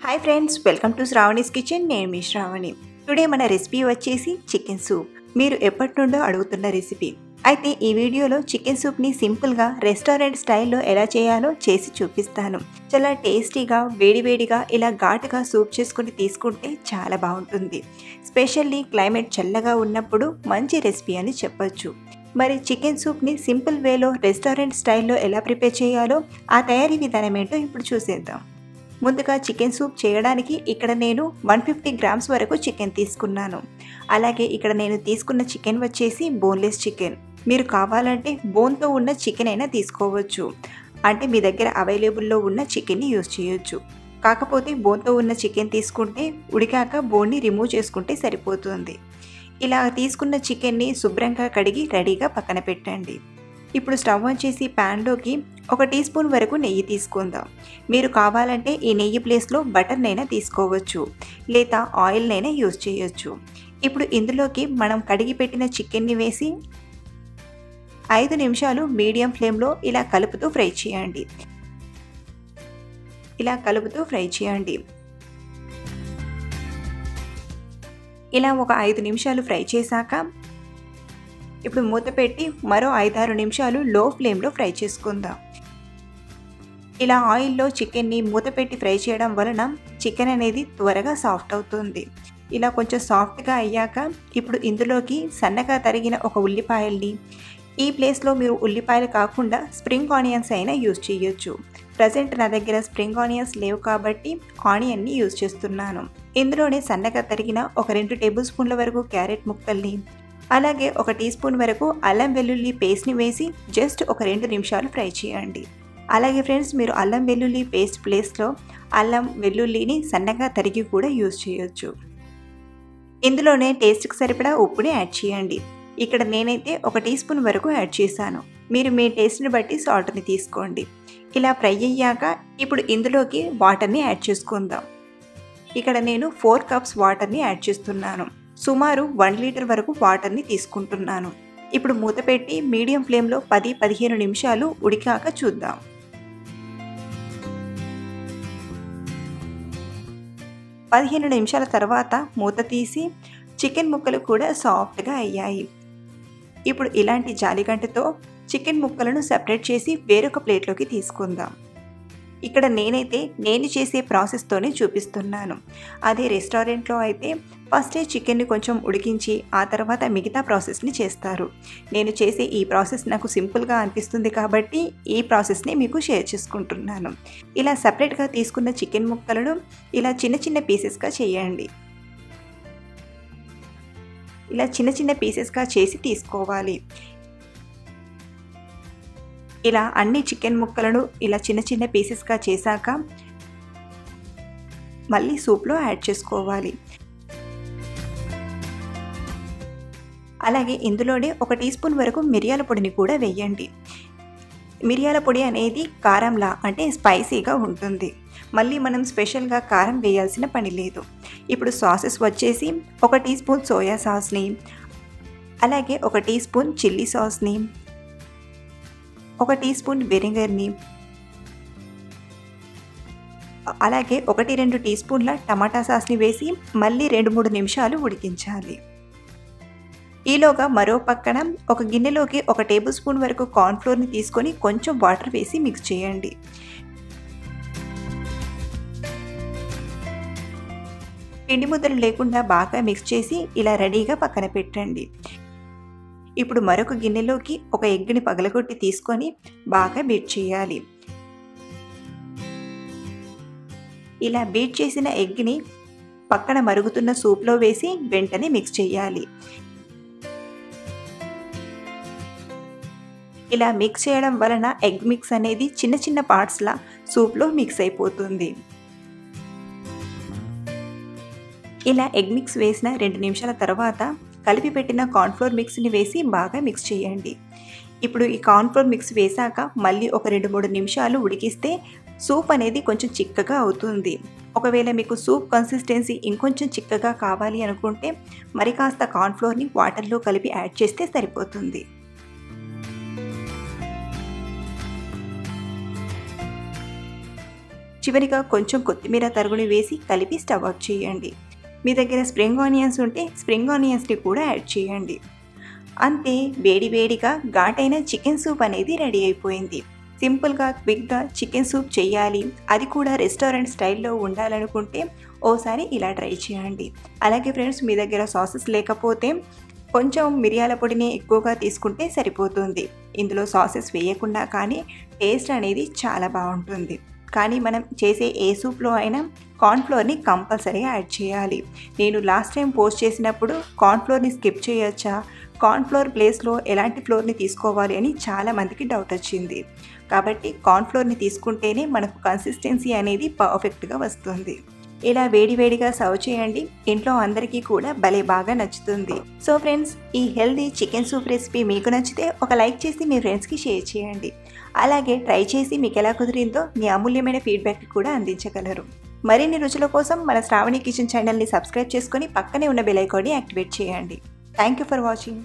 Hi friends, welcome to Sravani's kitchen. నేను మీ Shravani. Today మన recipe వచ్చేసి చికెన్ సూప్. మీరు ఎప్పటి నుండో అడుగుతున్న రెసిపీ. అయితే ఈ వీడియోలో చికెన్ సూప్ని సింపుల్గా రెస్టారెంట్ స్టైల్లో ఎలా చేయాలో చేసి చూపిస్తాను. చాలా టేస్టీగా వేడివేడిగా ఇలా ఘాటుగా సూప్ చేసుకుని తీసుకుంటే చాలా బాగుంటుంది. స్పెషల్లీ క్లైమేట్ చల్లగా ఉన్నప్పుడు మంచి రెసిపీ అని చెప్పొచ్చు. మరి చికెన్ సూప్ని సింపుల్ వేలో రెస్టారెంట్ స్టైల్లో ఎలా ప్రిపేర్ చేయాలో ఆ తయారీ విధానం ఏంటో ఇప్పుడు చూసేద్దాం. ముందుగా చికెన్ సూప్ చేయడానికి ఇక్కడ నేను 150 గ్రామ్స్ వరకు చికెన్ తీసుకున్నాను. అలాగే ఇక్కడ నేను తీసుకున్న చికెన్ వచ్చేసి బోన్లెస్ చికెన్. మీరు కావాలంటే బోన్తో ఉన్న చికెన్ అయినా తీసుకోవచ్చు. అంటే మీ దగ్గర అవైలబుల్లో ఉన్న చికెన్ని యూజ్ చేయొచ్చు. కాకపోతే బోన్తో ఉన్న చికెన్ తీసుకుంటే ఉడికాక బోన్ని రిమూవ్ చేసుకుంటే సరిపోతుంది. ఇలా తీసుకున్న చికెన్ని శుభ్రంగా కడిగి రెడీగా పక్కన పెట్టండి. ఇప్పుడు స్టవ్ ఆన్ చేసి ప్యాన్లోకి 1 టీ స్పూన్ వరకు నెయ్యి తీసుకుందాం. మీరు కావాలంటే ఈ నెయ్యి ప్లేస్లో బటర్నైనా తీసుకోవచ్చు, లేదా ఆయిల్నైనా యూజ్ చేయొచ్చు. ఇప్పుడు ఇందులోకి మనం కడిగి పెట్టిన చికెన్ని వేసి 5 నిమిషాలు మీడియం ఫ్లేమ్లో ఇలా కలుపుతూ ఫ్రై చేయండి. ఇలా ఒక 5 నిమిషాలు ఫ్రై చేశాక ఇప్పుడు మూత పెట్టి మరో 5-6 నిమిషాలు లో ఫ్లేమ్లో ఫ్రై చేసుకుందాం. ఇలా ఆయిల్లో చికెన్ని మూత పెట్టి ఫ్రై చేయడం వలన చికెన్ అనేది త్వరగా సాఫ్ట్ అవుతుంది. ఇలా కొంచెం సాఫ్ట్గా అయ్యాక ఇప్పుడు ఇందులోకి సన్నగా తరిగిన ఒక ఉల్లిపాయల్ని, ఈ ప్లేస్లో మీరు ఉల్లిపాయలు కాకుండా స్ప్రింగ్ ఆనియన్స్ అయినా యూజ్ చేయొచ్చు. ప్రజెంట్ నా దగ్గర స్ప్రింగ్ ఆనియన్స్ లేవు కాబట్టి ఆనియన్ని యూజ్ చేస్తున్నాను. ఇందులోనే సన్నగా తరిగిన ఒక 2 టేబుల్ స్పూన్ల వరకు క్యారెట్ ముక్కల్ని, అలాగే 1 టీ స్పూన్ వరకు అల్లం వెల్లుల్లి పేస్ట్ని వేసి జస్ట్ ఒక 2 నిమిషాలు ఫ్రై చేయండి. అలాగే ఫ్రెండ్స్, మీరు అల్లం వెల్లుల్లి పేస్ట్ ప్లేస్లో అల్లం వెల్లుల్లిని సన్నగా తరిగి కూడా యూజ్ చేయొచ్చు. ఇందులోనే టేస్ట్కి సరిపడా ఉప్పుని యాడ్ చేయండి. ఇక్కడ నేనైతే 1 టీ స్పూన్ వరకు యాడ్ చేశాను. మీరు మీ టేస్ట్ని బట్టి సాల్ట్ని తీసుకోండి. ఇలా ఫ్రై అయ్యాక ఇప్పుడు ఇందులోకి వాటర్ని యాడ్ చేసుకుందాం. ఇక్కడ నేను 4 కప్స్ వాటర్ని యాడ్ చేస్తున్నాను. సుమారు 1 లీటర్ వరకు వాటర్ని తీసుకుంటున్నాను. ఇప్పుడు మూత పెట్టి మీడియం ఫ్లేమ్లో 10-15 నిమిషాలు ఉడికాక చూద్దాం. పదిహేను నిమిషాల తర్వాత మూత తీసి చికెన్ ముక్కలు కూడా సాఫ్ట్గా అయ్యాయి. ఇప్పుడు ఇలాంటి జాలిగంటతో చికెన్ ముక్కలను సెపరేట్ చేసి వేరొక ప్లేట్లోకి తీసుకుందాం. ఇక్కడ నేను చేసే ప్రాసెస్తోనే చూపిస్తున్నాను. అదే రెస్టారెంట్లో అయితే ఫస్టే చికెన్ని కొంచెం ఉడికించి ఆ తర్వాత మిగతా ప్రాసెస్ని చేస్తారు. నేను చేసే ఈ ప్రాసెస్ నాకు సింపుల్గా అనిపిస్తుంది కాబట్టి ఈ ప్రాసెస్ని మీకు షేర్ చేసుకుంటున్నాను. ఇలా సపరేట్గా తీసుకున్న చికెన్ ముక్కలను ఇలా చిన్న చిన్న పీసెస్గా చేయండి. ఇలా చిన్న చిన్న పీసెస్గా చేసి తీసుకోవాలి. ఇలా అన్ని చికెన్ ముక్కలను ఇలా చిన్న చిన్న పీసెస్గా చేశాక మళ్ళీ సూప్లో యాడ్ చేసుకోవాలి. అలాగే ఇందులోనే 1 టీ స్పూన్ వరకు మిరియాల పొడిని కూడా వేయండి. మిరియాల పొడి అనేది కారంలా అంటే స్పైసీగా ఉంటుంది. మళ్ళీ మనం స్పెషల్గా కారం వేయాల్సిన పని లేదు. ఇప్పుడు సాసెస్ వచ్చేసి 1 టీ స్పూన్ సోయా సాస్ని, అలాగే 1 టీ స్పూన్ చిల్లీ సాస్ని, 1 టీ స్పూన్ వెనిగర్ని, అలాగే 1-2 టీ స్పూన్ల టమాటా సాస్ని వేసి మళ్ళీ 2-3 నిమిషాలు ఉడికించాలి. ఈలోగా మరో పక్కన ఒక గిన్నెలోకి 1 టేబుల్ స్పూన్ వరకు కార్న్ఫ్లోర్ని తీసుకొని కొంచెం వాటర్ వేసి మిక్స్ చేయండి. పిండి ముద్దలు లేకుండా బాగా మిక్స్ చేసి ఇలా రెడీగా పక్కన పెట్టండి. ఇప్పుడు మరొక గిన్నెలోకి ఒక ఎగ్ని పగలగొట్టి తీసుకొని బాగా బీట్ చేయాలి. ఇలా బీట్ చేసిన ఎగ్ని పక్కన మరుగుతున్న సూప్లో వేసి వెంటనే మిక్స్ చేయాలి. ఇలా మిక్స్ చేయడం వలన ఎగ్ మిక్స్ అనేది చిన్న చిన్న పార్ట్స్లా సూప్లో మిక్స్ అయిపోతుంది. ఇలా ఎగ్ మిక్స్ వేసిన 2 నిమిషాల తర్వాత కలిపి పెట్టిన కార్న్ఫ్లోర్ మిక్స్ని వేసి బాగా మిక్స్ చేయండి. ఇప్పుడు ఈ కార్న్ఫ్లోర్ మిక్స్ వేశాక మళ్ళీ ఒక 2-3 నిమిషాలు ఉడికిస్తే సూప్ అనేది కొంచెం చిక్కగా అవుతుంది. ఒకవేళ మీకు సూప్ కన్సిస్టెన్సీ ఇంకొంచెం చిక్కగా కావాలి అనుకుంటే మరి కాస్త కార్న్ఫ్లోర్ని వాటర్లో కలిపి యాడ్ చేస్తే సరిపోతుంది. చివరిగా కొంచెం కొత్తిమీర తరుగుని వేసి కలిపి స్టవ్ ఆఫ్ చేయండి. మీ దగ్గర స్ప్రింగ్ ఆనియన్స్ ఉంటే స్ప్రింగ్ ఆనియన్స్ని కూడా యాడ్ చేయండి. అంతే, వేడి వేడిగా ఘాటైన చికెన్ సూప్ అనేది రెడీ అయిపోయింది. సింపుల్గా క్విక్గా చికెన్ సూప్ చేయాలి, అది కూడా రెస్టారెంట్ స్టైల్లో ఉండాలనుకుంటే ఓసారి ఇలా ట్రై చేయండి. అలాగే ఫ్రెండ్స్, మీ దగ్గర సాసెస్ లేకపోతే కొంచెం మిరియాల పొడిని ఎక్కువగా తీసుకుంటే సరిపోతుంది. ఇందులో సాసెస్ వేయకుండా కానీ టేస్ట్ అనేది చాలా బాగుంటుంది. కానీ మనం చేసే ఏ సూప్లో అయినా కార్న్ఫ్లోర్ని కంపల్సరీగా యాడ్ చేయాలి. నేను లాస్ట్ టైం పోస్ట్ చేసినప్పుడు కార్న్ఫ్లోర్ని స్కిప్ చేయొచ్చా, కార్న్ఫ్లోర్ ప్లేస్లో ఎలాంటి ఫ్లోర్ని తీసుకోవాలి అని చాలామందికి డౌట్ వచ్చింది. కాబట్టి కార్న్ఫ్లోర్ని తీసుకుంటేనే మనకు కన్సిస్టెన్సీ అనేది పర్ఫెక్ట్గా వస్తుంది. ఇలా వేడివేడిగా సర్వ్ చేయండి, ఇంట్లో అందరికీ కూడా భలే బాగా నచ్చుతుంది. సో ఫ్రెండ్స్, ఈ హెల్దీ చికెన్ సూప్ రెసిపీ మీకు నచ్చితే ఒక లైక్ చేసి మీ ఫ్రెండ్స్కి షేర్ చేయండి. అలాగే ట్రై చేసి మీకు ఎలా కుదిరిందో మీ అమూల్యమైన ఫీడ్బ్యాక్ కూడా అందించగలరు. మరిన్ని రుచుల కోసం మన శ్రావణి కిచెన్ ఛానల్ని సబ్స్క్రైబ్ చేసుకొని పక్కనే ఉన్న బెల్ ఐకాన్ని యాక్టివేట్ చేయండి. Thank you for watching.